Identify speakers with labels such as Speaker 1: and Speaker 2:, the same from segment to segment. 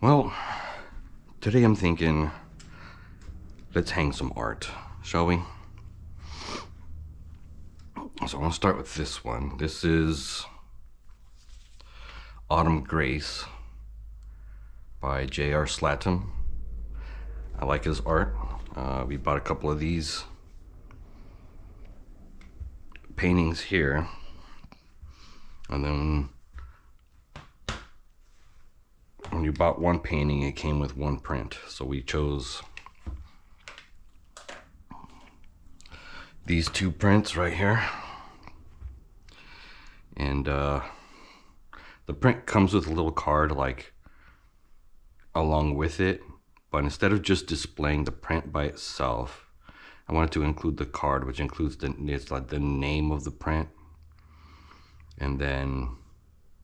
Speaker 1: Well, today I'm thinking, let's hang some art, shall we? So I'm gonna start with this one. This is Autumn Grace by J.R. Slatton. I like his art. We bought a couple of these paintings here, and then when you bought one painting, it came with one print. So we chose these two prints right here, and the print comes with a little card like along with it, but instead of just displaying the print by itself, I wanted to include the card, which includes the name of the print, and then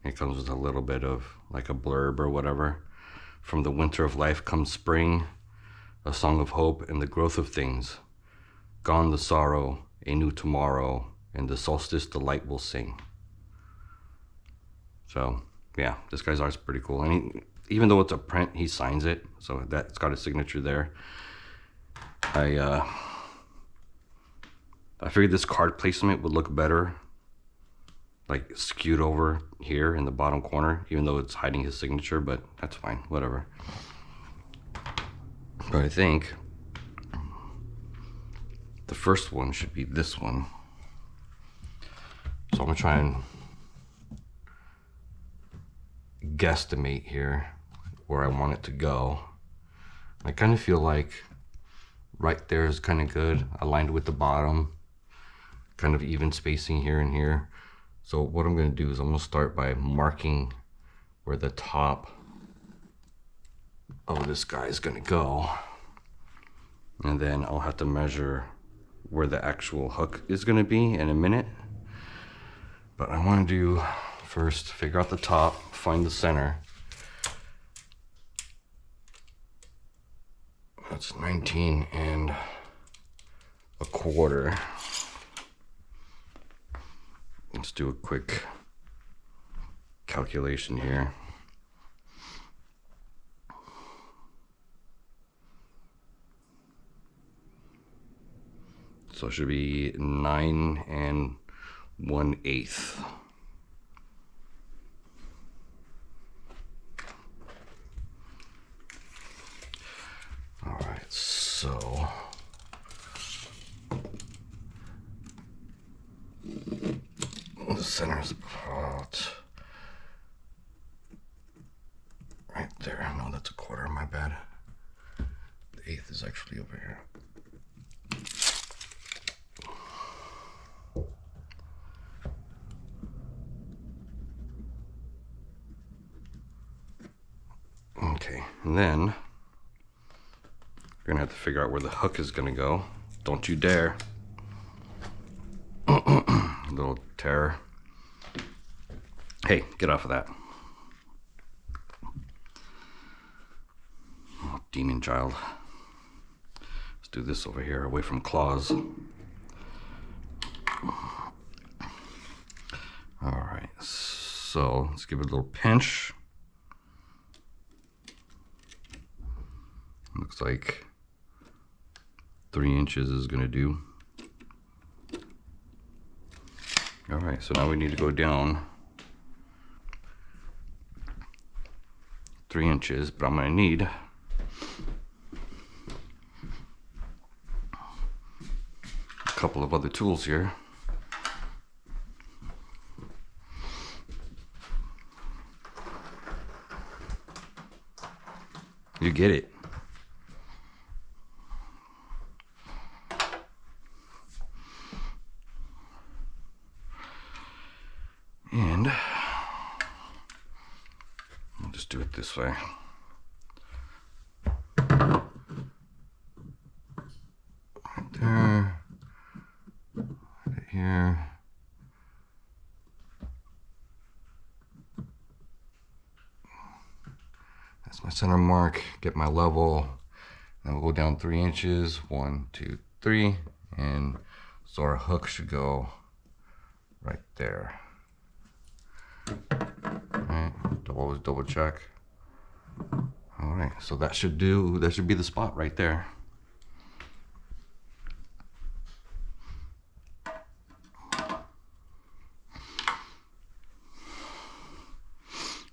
Speaker 1: it comes with a little bit of like a blurb or whatever. From the winter of life comes spring, a song of hope and the growth of things. Gone the sorrow, a new tomorrow, and the solstice the light will sing. So yeah, this guy's art's pretty cool. And even though it's a print, he signs it, so that's got his signature there. I figured this card placement would look better, like skewed over here in the bottom corner, even though it's hiding his signature, but that's fine, whatever. But I think the first one should be this one. So I'm gonna try and guesstimate here where I want it to go. I kind of feel like right there is kind of good, aligned with the bottom, kind of even spacing here and here. So what I'm going to do is I'm going to start by marking where the top of this guy is going to go, and then I'll have to measure where the actual hook is going to be in a minute. But I want to do first figure out the top, find the center. That's 19 1/4. Let's do a quick calculation here. So it should be 9 1/8. All right, so the center is about right there. No, that's 1/4, my bad. The 1/8 is actually over here. Okay, and then you're gonna have to figure out where the hook is gonna go. Don't you dare. Little terror. Hey, get off of that. Oh, demon child. Let's do this over here, away from claws. All right, so let's give it a little pinch. Looks like 3 inches is gonna do. All right, so now we need to go down 3 inches, but I'm gonna need a couple of other tools here. You get it. And I'll just do it this way. Right there. Right here. That's my center mark. Get my level. Then we'll go down 3 inches. 1, 2, 3. And so our hook should go right there. Alright, always double check. right, so that should be the spot right there.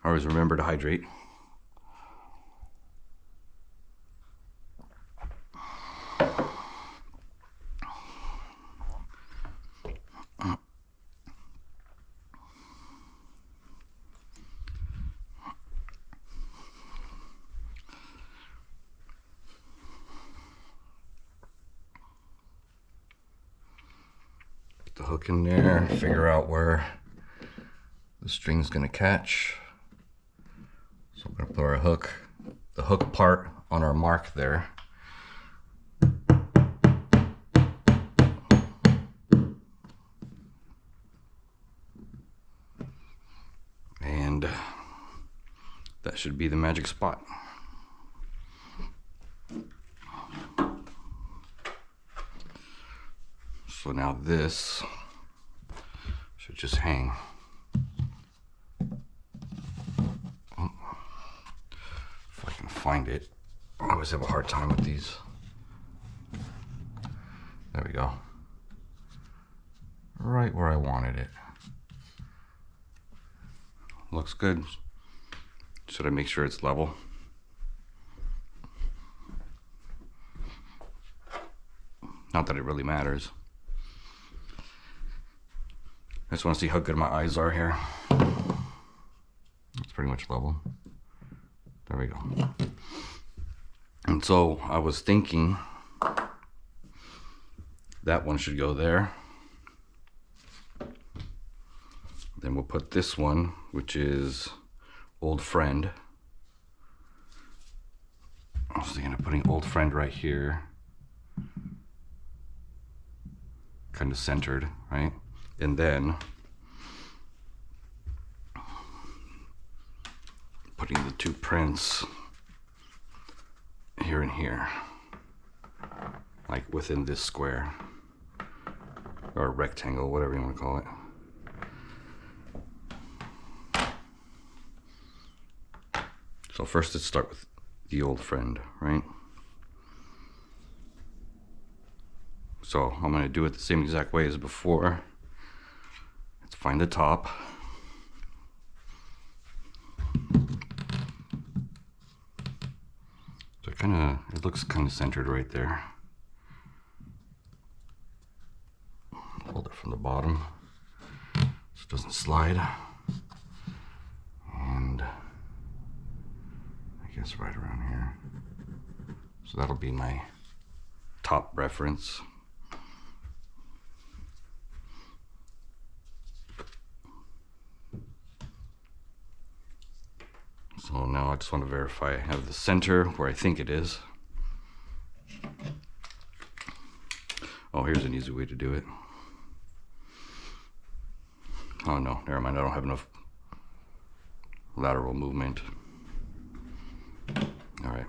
Speaker 1: Always remember to hydrate. Put the hook in there, figure out where the string's gonna catch. So we're gonna put our hook, the hook part on our mark there. And that should be the magic spot. So now this should just hang. If I can find it. I always have a hard time with these. There we go. Right where I wanted it. Looks good. Should I make sure it's level? Not that it really matters. I just want to see how good my eyes are here. It's pretty much level. There we go. And so I was thinking that one should go there. Then we'll put this one, which is Old Friend. I was thinking of putting Old Friend right here. Kind of centered, right? And then putting the two prints here and here, like within this square or rectangle, whatever you want to call it. So first let's start with the Old Friend, right? So I'm going to do it the same exact way as before. Let's find the top. So it looks kind of centered right there. Hold it from the bottom so it doesn't slide. And I guess right around here. So that'll be my top reference. So now I just want to verify I have the center where I think it is. Oh, here's an easy way to do it. Oh no, never mind, I don't have enough lateral movement. All right.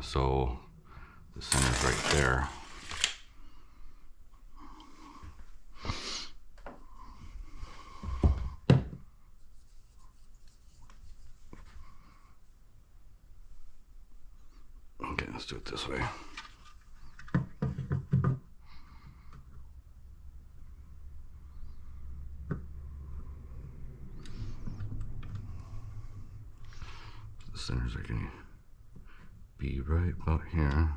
Speaker 1: So the center's right there. Okay, let's do it this way. The centers are going to be right about here.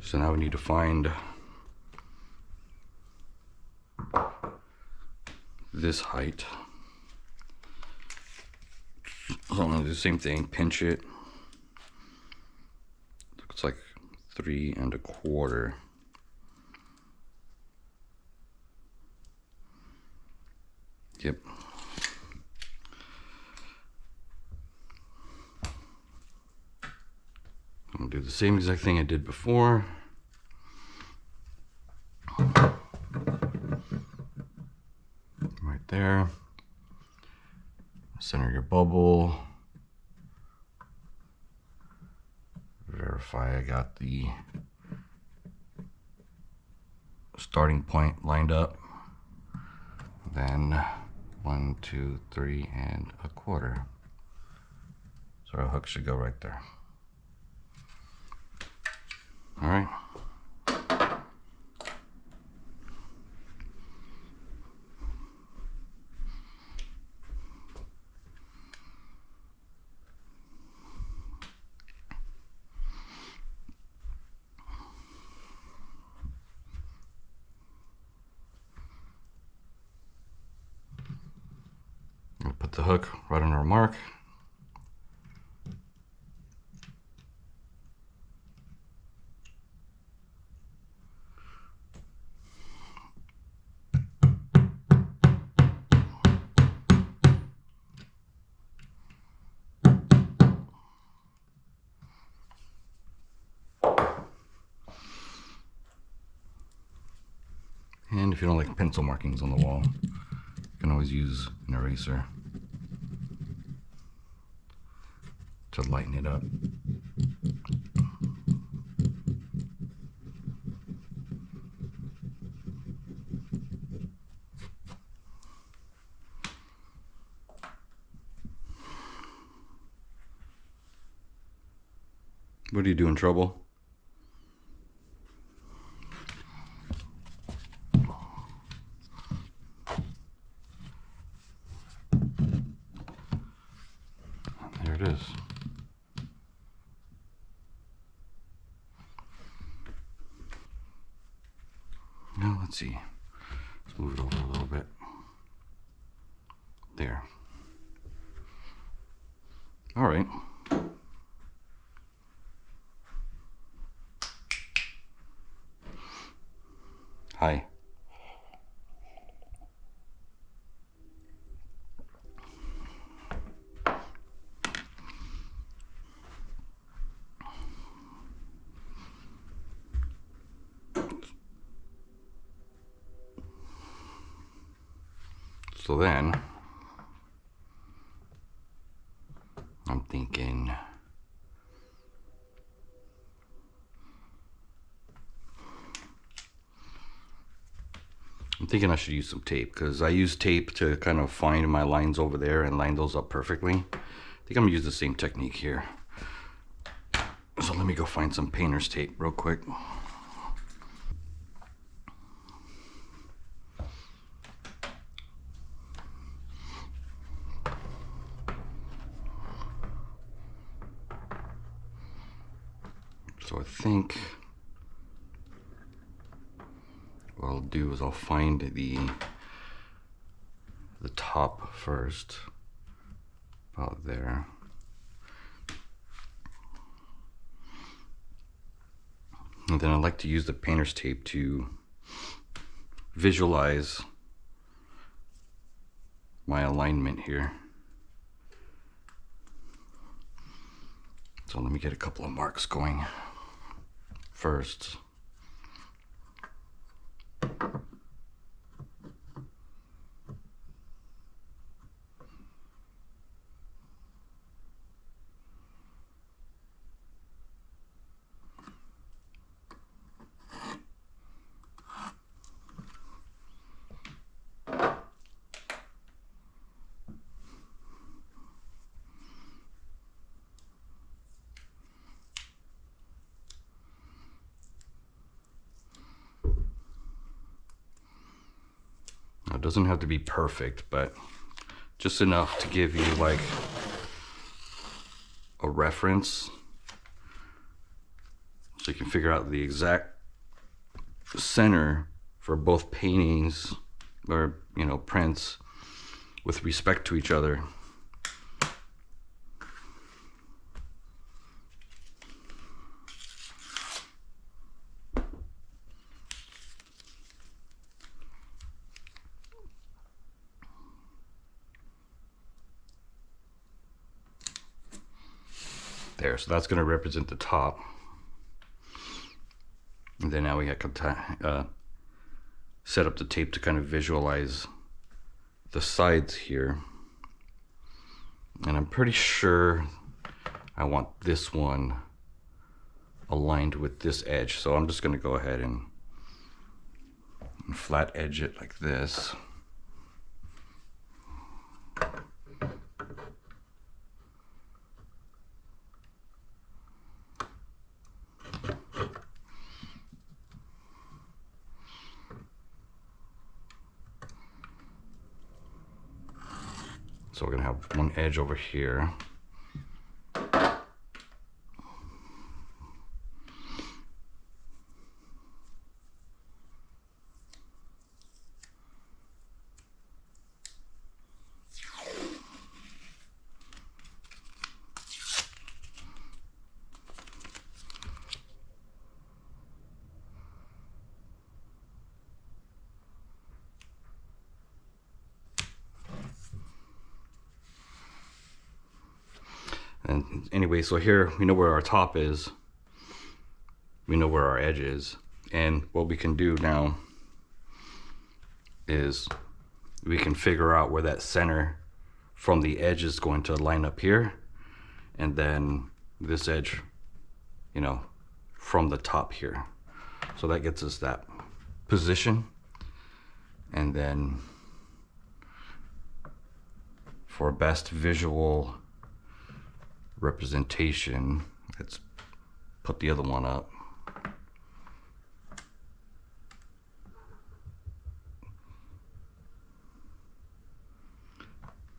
Speaker 1: So now we need to find this height. So I'm gonna do the same thing, pinch it. Looks like 3 1/4. Yep. I'm gonna do the same exact thing I did before. Right there. Center your bubble. Verify I got the starting point lined up. Then 1, 2, 3 1/4. So our hook should go right there. All right. I'll put the hook right on our mark. And if you don't like pencil markings on the wall, you can always use an eraser to lighten it up. What are you doing, Trouble? There it is. Now let's see. Let's move it over a little bit. There. All right. Hi. So then, I'm thinking I should use some tape, because I use tape to kind of find my lines over there and line those up perfectly. I think I'm gonna use the same technique here. So let me go find some painter's tape real quick. So I think what I'll do is I'll find the top first, about there. And then I like to use the painter's tape to visualize my alignment here. So let me get a couple of marks going first. Now, it doesn't have to be perfect, but just enough to give you like a reference so you can figure out the exact center for both paintings or, you know, prints with respect to each other. There, so that's going to represent the top. And then now we have to set up the tape to kind of visualize the sides here. And I'm pretty sure I want this one aligned with this edge. So I'm just gonna go ahead and flat edge it like this. So we're gonna have one edge over here. And anyway, so here we know where our top is, we know where our edge is, and what we can do now is we can figure out where that center from the edge is going to line up here, and then this edge, you know, from the top here. So that gets us that position. And then for best visual representation, let's put the other one up.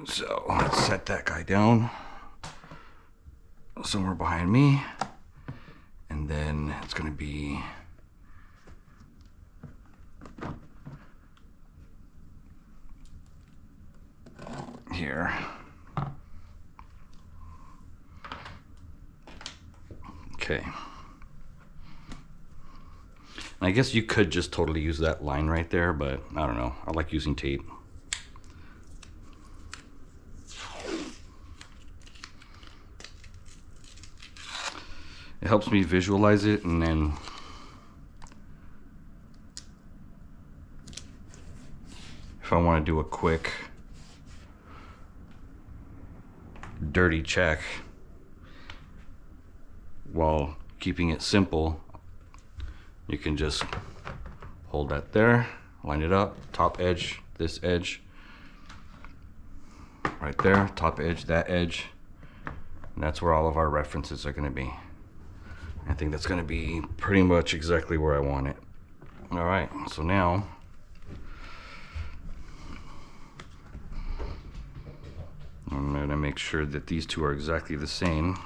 Speaker 1: So let's set that guy down somewhere behind me, and then it's going to be here. Okay. And I guess you could just totally use that line right there, but I don't know. I like using tape. It helps me visualize it, and then if I want to do a quick dirty check while keeping it simple, you can just hold that there, line it up, top edge, this edge, right there, top edge, that edge, and that's where all of our references are going to be. I think that's going to be pretty much exactly where I want it. All right, so now I'm going to make sure that these two are exactly the same.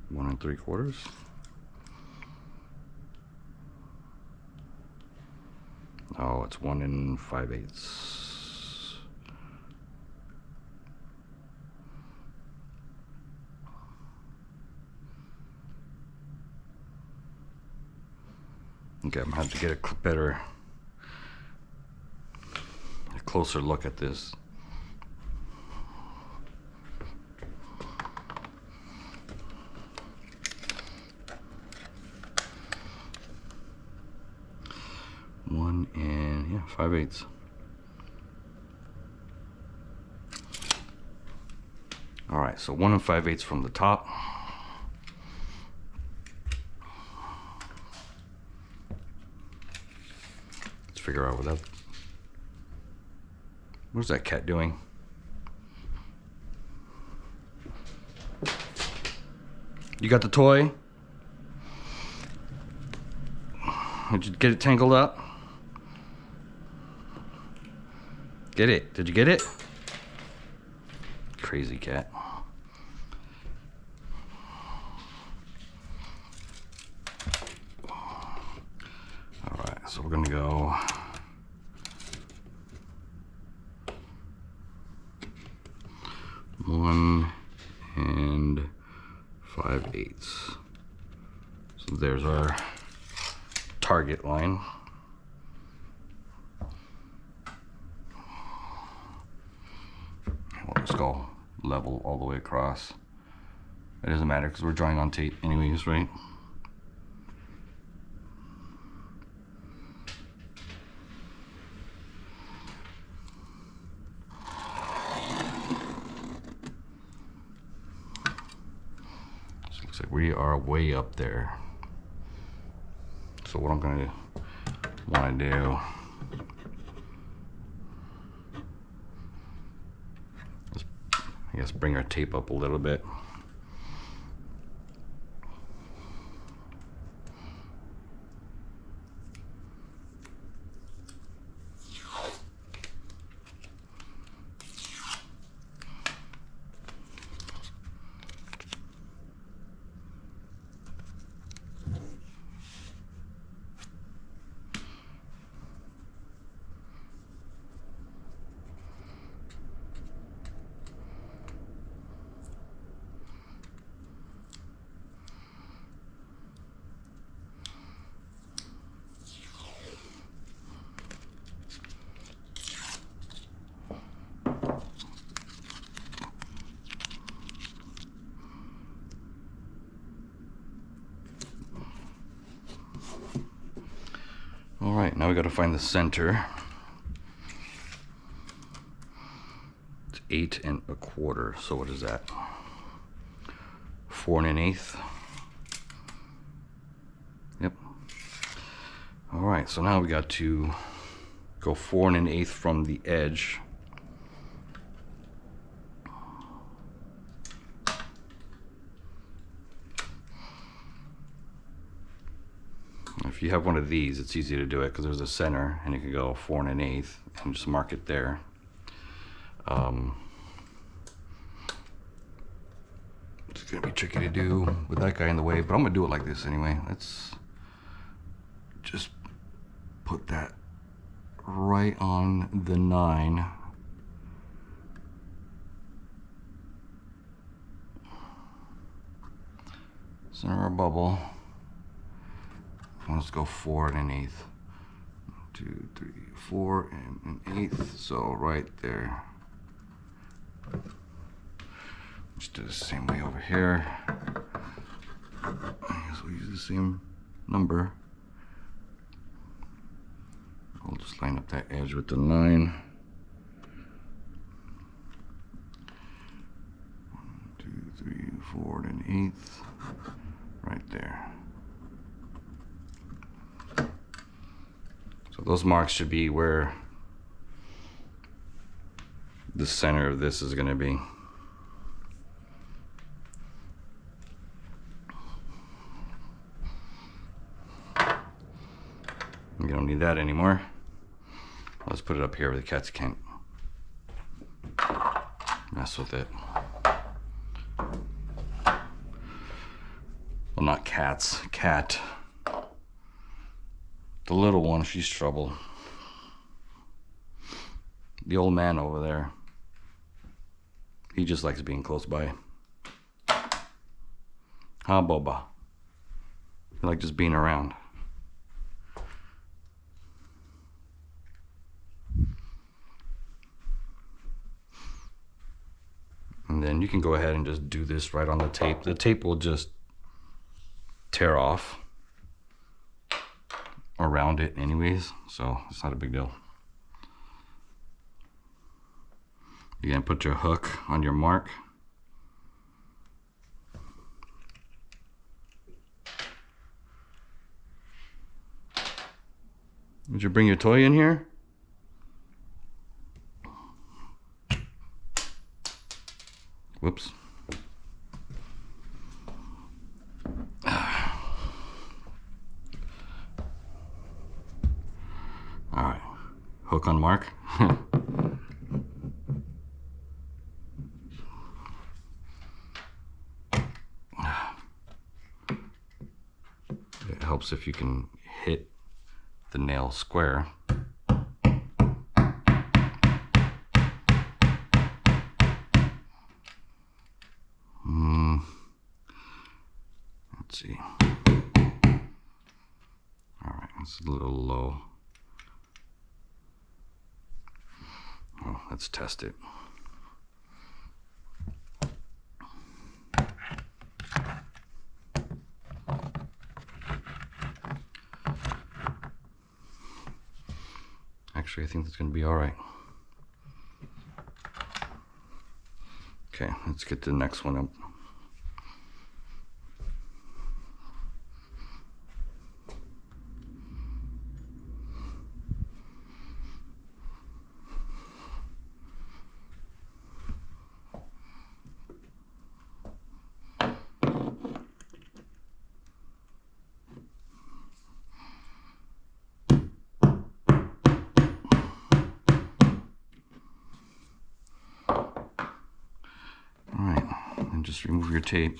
Speaker 1: One and 3/4. Oh, it's 1 5/8. Okay, I'm gonna have to get a closer look at this. One and 5/8. All right, so 1 5/8 from the top. Let's figure out what's that cat doing? You got the toy? Did you get it tangled up? Get it? Did you get it? Crazy cat. All right, so we're gonna go one and 5/8. So there's our target line. We'll just go level all the way across. It doesn't matter because we're drawing on tape anyways, right? Looks like we are way up there. So what I'm gonna want to do is, I guess, bring our tape up a little bit. All right, now we got to find the center. It's 8 1/4. So what is that? 4 1/8. Yep. All right, so now we got to go 4 1/8 from the edge. If you have one of these, it's easy to do it because there's a center and you can go 4 1/8 and just mark it there. It's gonna be tricky to do with that guy in the way, but I'm gonna do it like this anyway. Let's just put that right on the 9. Center our bubble. Let's go 4 1/8. 2, 3, 4 1/8. So right there. Just do the same way over here. I guess we'll use the same number. We'll just line up that edge with the 9. 1, 2, 3, 4 1/8. Right there. So those marks should be where the center of this is going to be. You don't need that anymore. Let's put it up here where the cats can't mess with it. Well, not cats, cat. The little one, she's trouble. The old man over there, he just likes being close by. Huh, Boba? You like just being around. And then you can go ahead and just do this right on the tape. The tape will just tear off around it anyways, so it's not a big deal. You can put your hook on your mark. Did you bring your toy in here? Whoops. All right, hook on mark. It helps if you can hit the nail square. Let's see. All right, it's a little low. Oh, let's test it. Actually, I think that's going to be all right. Okay, let's get the next one up. remove your tape.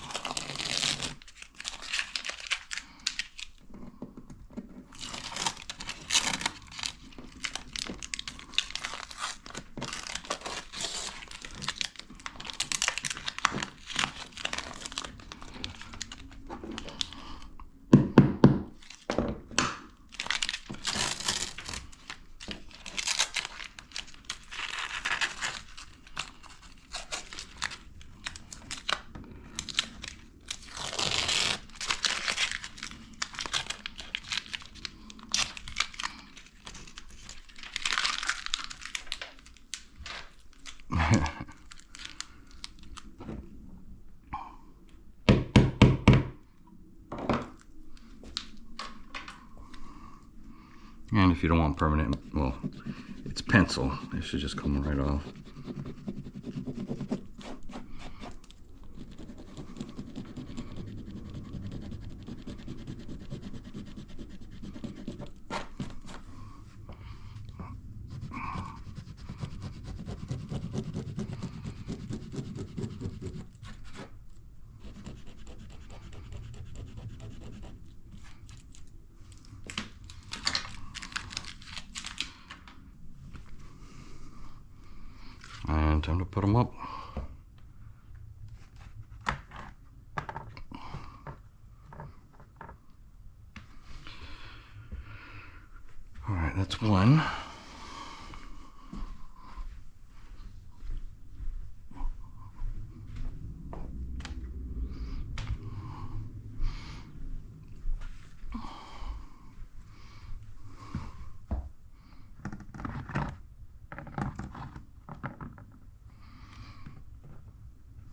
Speaker 1: And if you don't want permanent, well, it's pencil. It should just come right off. And time to put them up. All right, that's one.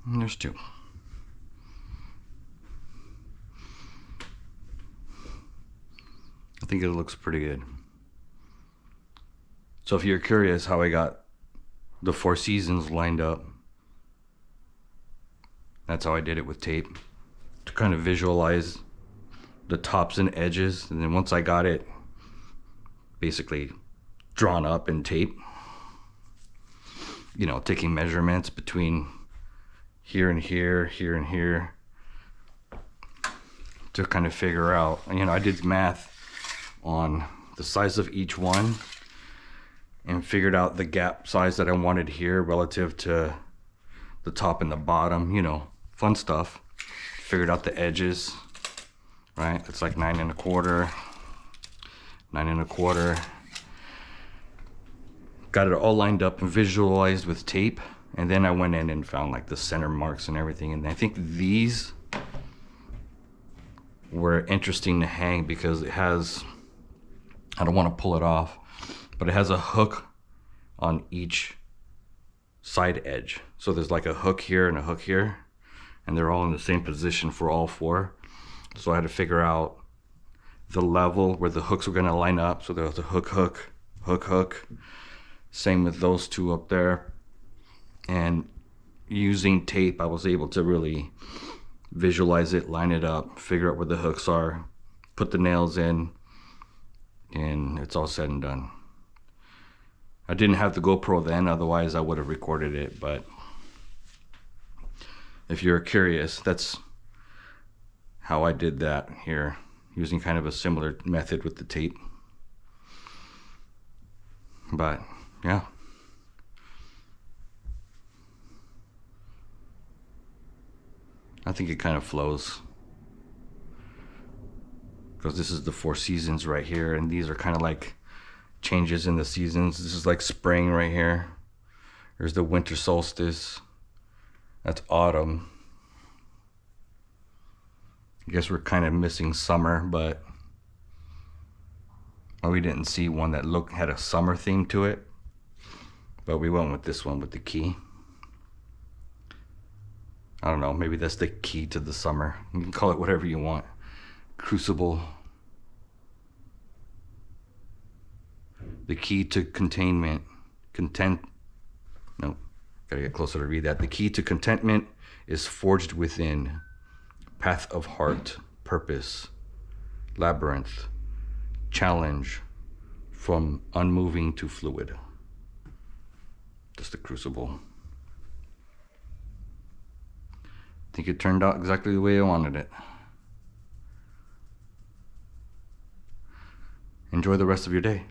Speaker 1: And there's two. I think it looks pretty good. So if you're curious how I got the Four Seasons lined up, that's how I did it with tape, to kind of visualize the tops and edges. And then once I got it basically drawn up in tape, you know, taking measurements between here and here, here and here, to kind of figure out, you know, I did math on the size of each one and figured out the gap size that I wanted here relative to the top and the bottom, you know, fun stuff. Figured out the edges, right? It's like 9 1/4, 9 1/4. Got it all lined up and visualized with tape. And then I went in and found like the center marks and everything. And I think these were interesting to hang because it has, I don't want to pull it off, but it has a hook on each side edge. So there's like a hook here and a hook here, and they're all in the same position for all four. So I had to figure out the level where the hooks were going to line up. So there was a hook, hook, hook, hook. Same with those two up there. And using tape, I was able to really visualize it, line it up, figure out where the hooks are, put the nails in, and it's all said and done. I didn't have the GoPro then, otherwise I would have recorded it, but if you're curious, that's how I did that here, using kind of a similar method with the tape. But yeah. I think it kind of flows, because this is the Four Seasons right here, and these are kind of like changes in the seasons. This is like spring right here. There's the winter solstice. That's autumn. I guess we're kind of missing summer, but we didn't see one that had a summer theme to it. But we went with this one with the key. I don't know, maybe that's the key to the summer. You can call it whatever you want. Crucible. The key to containment. No, gotta get closer to read that. The key to contentment is forged within. Path of heart, purpose, labyrinth, challenge, from unmoving to fluid. Just the crucible. think it turned out exactly the way I wanted it. Enjoy the rest of your day.